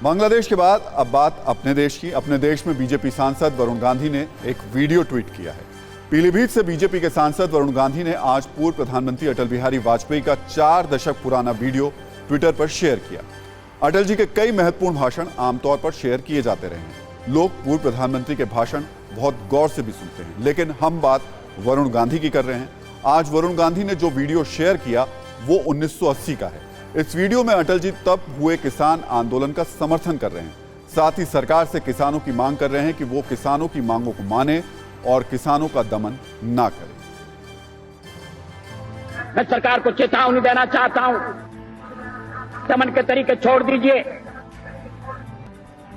बांग्लादेश के बाद अब बात अपने देश की। अपने देश में बीजेपी सांसद वरुण गांधी ने एक वीडियो ट्वीट किया है। पीलीभीत से बीजेपी के सांसद वरुण गांधी ने आज पूर्व प्रधानमंत्री अटल बिहारी वाजपेयी का 4 दशक पुराना वीडियो ट्विटर पर शेयर किया। अटल जी के कई महत्वपूर्ण भाषण आमतौर पर शेयर किए जाते रहे हैं। लोग पूर्व प्रधानमंत्री के भाषण बहुत गौर से भी सुनते हैं, लेकिन हम बात वरुण गांधी की कर रहे हैं। आज वरुण गांधी ने जो वीडियो शेयर किया वो 1980 का है। इस वीडियो में अटल जी तब हुए किसान आंदोलन का समर्थन कर रहे हैं। साथ ही सरकार से किसानों की मांग कर रहे हैं कि वो किसानों की मांगों को माने और किसानों का दमन ना करे। मैं सरकार को चेतावनी देना चाहता हूं, दमन के तरीके छोड़ दीजिए,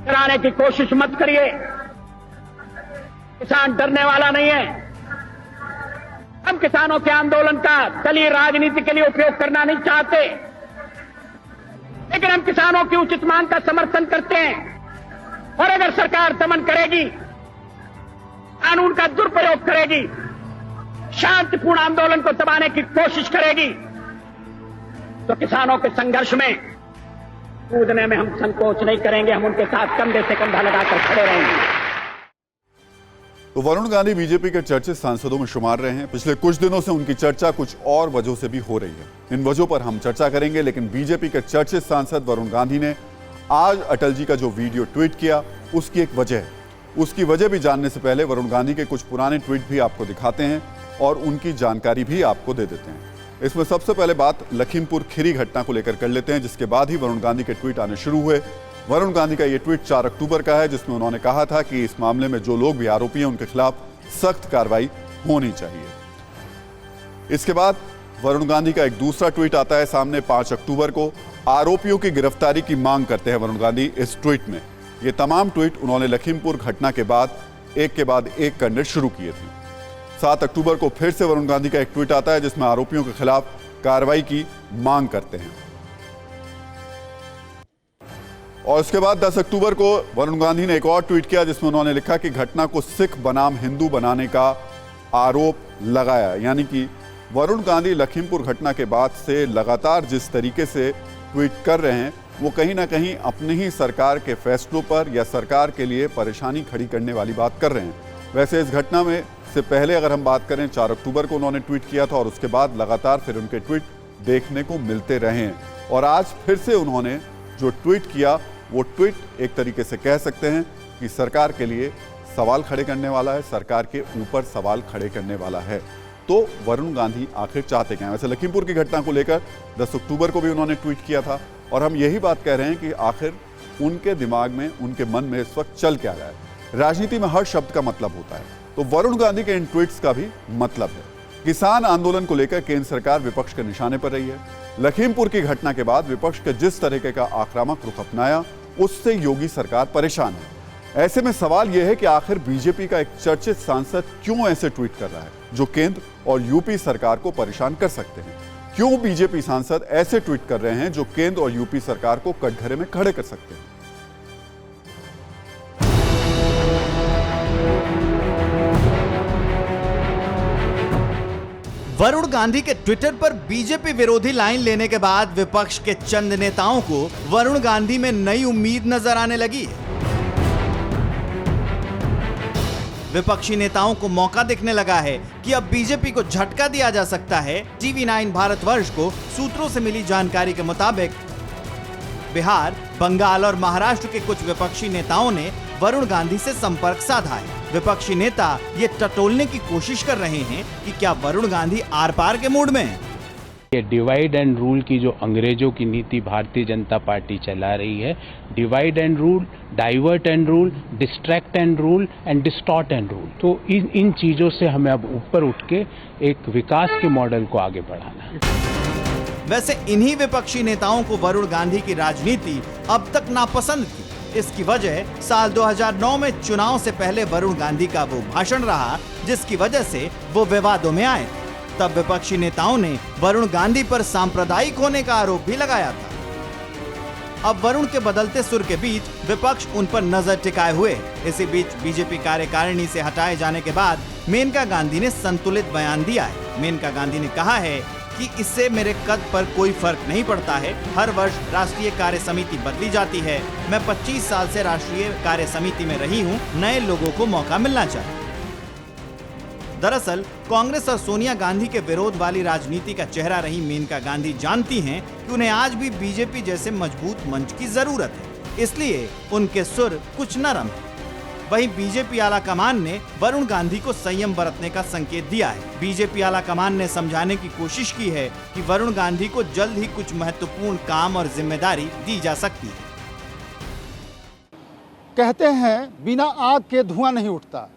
कराने की कोशिश मत करिए। किसान डरने वाला नहीं है। हम किसानों के आंदोलन का दलीय राजनीति के लिए उपयोग करना नहीं चाहते, लेकिन हम किसानों की उचित मांग का समर्थन करते हैं। और अगर सरकार दमन करेगी, कानून का दुरुपयोग करेगी, शांतिपूर्ण आंदोलन को दबाने की कोशिश करेगी, तो किसानों के संघर्ष में कूदने में हम संकोच नहीं करेंगे। हम उनके साथ कंधे से कंधा लगाकर खड़े रहेंगे। तो वरुण गांधी बीजेपी के चर्चित सांसदों में शुमार रहे हैं। पिछले कुछ दिनों से उनकी चर्चा कुछ और वजहों से भी हो रही है। इन वजहों पर हम चर्चा करेंगे, लेकिन बीजेपी के चर्चित सांसद वरुण गांधी ने आज अटल जी का जो वीडियो ट्वीट किया उसकी एक वजह है। उसकी वजह भी जानने से पहले वरुण गांधी के कुछ पुराने ट्वीट भी आपको दिखाते हैं और उनकी जानकारी भी आपको दे देते हैं। इसमें सबसे पहले बात लखीमपुर खीरी घटना को लेकर कर लेते हैं, जिसके बाद ही वरुण गांधी के ट्वीट आने शुरू हुए। वरुण गांधी का यह ट्वीट 4 अक्टूबर का है, जिसमें उन्होंने कहा था कि इस मामले में जो लोग भी आरोपी हैं उनके खिलाफ सख्त कार्रवाई होनी चाहिए। इसके बाद वरुण गांधी का एक दूसरा ट्वीट आता है सामने 5 अक्टूबर को। आरोपियों की गिरफ्तारी की मांग करते हैं वरुण गांधी इस ट्वीट में। ये तमाम ट्वीट उन्होंने लखीमपुर घटना के बाद एक करने शुरू किए थे। 7 अक्टूबर को फिर से वरुण गांधी का एक ट्वीट आता है जिसमें आरोपियों के खिलाफ कार्रवाई की मांग करते हैं। और उसके बाद 10 अक्टूबर को वरुण गांधी ने एक और ट्वीट किया जिसमें उन्होंने लिखा कि घटना को सिख बनाम हिंदू बनाने का आरोप लगाया। यानी कि वरुण गांधी लखीमपुर घटना के बाद से लगातार जिस तरीके से ट्वीट कर रहे हैं वो कहीं ना कहीं अपनी ही सरकार के फैसलों पर या सरकार के लिए परेशानी खड़ी करने वाली बात कर रहे हैं। वैसे इस घटना में से पहले अगर हम बात करें 4 अक्टूबर को उन्होंने ट्वीट किया था और उसके बाद लगातार फिर उनके ट्वीट देखने को मिलते रहे हैं। और आज फिर से उन्होंने जो ट्वीट किया वो ट्वीट एक तरीके से कह सकते हैं कि सरकार के लिए सवाल खड़े करने वाला है, सरकार के ऊपर सवाल खड़े करने वाला है। तो वरुण गांधी आखिर चाहते क्या हैं? वैसे लखीमपुर की घटना को लेकर 10 अक्टूबर को भी उन्होंने ट्वीट किया था और हम यही बात कह रहे हैं कि आखिर उनके दिमाग में, उनके मन में इस वक्त चल क्या रहा है। राजनीति में हर शब्द का मतलब होता है, तो वरुण गांधी के इन ट्वीट्स का भी मतलब है। किसान आंदोलन को लेकर केंद्र सरकार विपक्ष के निशाने पर रही है। लखीमपुर की घटना के बाद विपक्ष के जिस तरीके का आक्रामक रुख अपनाया उससे योगी सरकार परेशान है। ऐसे में सवाल यह है कि आखिर बीजेपी का एक चर्चित सांसद क्यों ऐसे ट्वीट कर रहा है जो केंद्र और यूपी सरकार को परेशान कर सकते हैं। क्यों बीजेपी सांसद ऐसे ट्वीट कर रहे हैं जो केंद्र और यूपी सरकार को कटघरे में खड़े कर सकते हैं। वरुण गांधी के ट्विटर पर बीजेपी विरोधी लाइन लेने के बाद विपक्ष के चंद नेताओं को वरुण गांधी में नई उम्मीद नजर आने लगी है। विपक्षी नेताओं को मौका दिखने लगा है कि अब बीजेपी को झटका दिया जा सकता है। TV9 भारतवर्ष को सूत्रों से मिली जानकारी के मुताबिक बिहार, बंगाल और महाराष्ट्र के कुछ विपक्षी नेताओं ने वरुण गांधी से संपर्क साधा है। विपक्षी नेता ये टटोलने की कोशिश कर रहे हैं कि क्या वरुण गांधी आर पार के मूड में हैं। ये डिवाइड एंड रूल की जो अंग्रेजों की नीति भारतीय जनता पार्टी चला रही है, divide and rule, divert and rule, distract and rule and distort and rule, तो इन चीजों से हमें अब ऊपर उठ के एक विकास के मॉडल को आगे बढ़ाना है। वैसे इन्हीं विपक्षी नेताओं को वरुण गांधी की राजनीति अब तक नापसंद थी। इसकी वजह साल 2009 में चुनाव से पहले वरुण गांधी का वो भाषण रहा जिसकी वजह से वो विवादों में आए। तब विपक्षी नेताओं ने वरुण गांधी पर सांप्रदायिक होने का आरोप भी लगाया था। अब वरुण के बदलते सुर के बीच विपक्ष उन पर नजर टिकाए हुए। इसी बीच बीजेपी कार्यकारिणी से हटाए जाने के बाद मेनका गांधी ने संतुलित बयान दिया है। मेनका गांधी ने कहा है कि इससे मेरे कद पर कोई फर्क नहीं पड़ता है। हर वर्ष राष्ट्रीय कार्य समिति बदली जाती है। मैं 25 साल से राष्ट्रीय कार्य समिति में रही हूँ, नए लोगों को मौका मिलना चाहिए। दरअसल कांग्रेस और सोनिया गांधी के विरोध वाली राजनीति का चेहरा रही मेनका गांधी जानती हैं कि उन्हें आज भी बीजेपी जैसे मजबूत मंच की जरूरत है, इसलिए उनके सुर कुछ नरम है। वहीं बीजेपी आला कमान ने वरुण गांधी को संयम बरतने का संकेत दिया है। बीजेपी आला कमान ने समझाने की कोशिश की है कि वरुण गांधी को जल्द ही कुछ महत्वपूर्ण काम और जिम्मेदारी दी जा सकती है। कहते हैं बिना आग के धुआं नहीं उठता।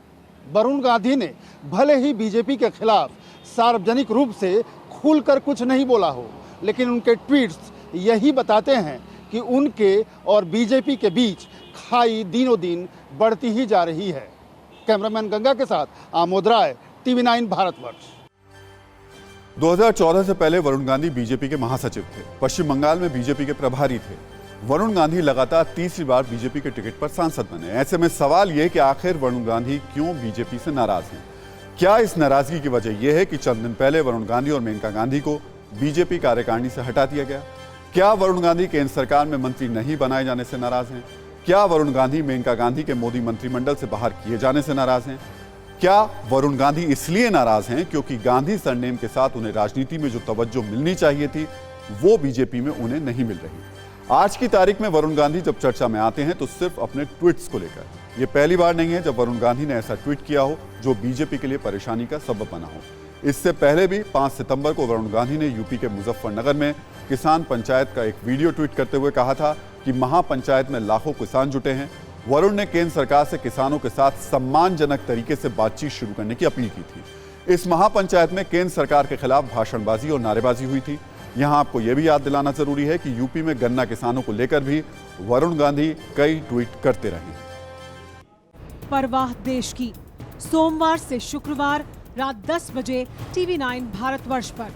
वरुण गांधी ने भले ही बीजेपी के खिलाफ सार्वजनिक रूप से खुलकर कुछ नहीं बोला हो, लेकिन उनके ट्वीट्स यही बताते हैं कि उनके और बीजेपी के बीच खाई दिनों दिन बढ़ती ही जा रही है। कैमरामैन गंगा के साथ आमोद राय, TV 9 भारतवर्ष। 2014 से पहले वरुण गांधी बीजेपी के महासचिव थे। पश्चिम बंगाल में बीजेपी के प्रभारी थे। वरुण गांधी लगातार तीसरी बार बीजेपी के टिकट पर सांसद बने। ऐसे में सवाल यह कि आखिर वरुण गांधी क्यों बीजेपी से नाराज हैं? क्या इस नाराजगी की वजह यह है कि चंद दिन पहले वरुण गांधी और मेनका गांधी को बीजेपी कार्यकारिणी से हटा दिया गया? क्या वरुण गांधी केंद्र सरकार में मंत्री नहीं बनाए जाने से नाराज हैं? क्या वरुण गांधी मेनका गांधी के मोदी मंत्रिमंडल से बाहर किए जाने से नाराज हैं? क्या वरुण गांधी इसलिए नाराज हैं क्योंकि गांधी सरनेम के साथ उन्हें राजनीति में जो तवज्जो मिलनी चाहिए थी वो बीजेपी में उन्हें नहीं मिल रही? आज की तारीख में वरुण गांधी जब चर्चा में आते हैं तो सिर्फ अपने ट्वीट्स को लेकर। ये पहली बार नहीं है जब वरुण गांधी ने ऐसा ट्वीट किया हो जो बीजेपी के लिए परेशानी का सबब बना हो। इससे पहले भी 5 सितंबर को वरुण गांधी ने यूपी के मुजफ्फरनगर में किसान पंचायत का एक वीडियो ट्वीट करते हुए कहा था कि महापंचायत में लाखों किसान जुटे हैं। वरुण ने केंद्र सरकार से किसानों के साथ सम्मानजनक तरीके से बातचीत शुरू करने की अपील की थी। इस महापंचायत में केंद्र सरकार के खिलाफ भाषणबाजी और नारेबाजी हुई थी। यहां आपको यह भी याद दिलाना जरूरी है कि यूपी में गन्ना किसानों को लेकर भी वरुण गांधी कई ट्वीट करते रहे। परवाह देश की, सोमवार से शुक्रवार रात 10 बजे TV 9 भारतवर्ष पर।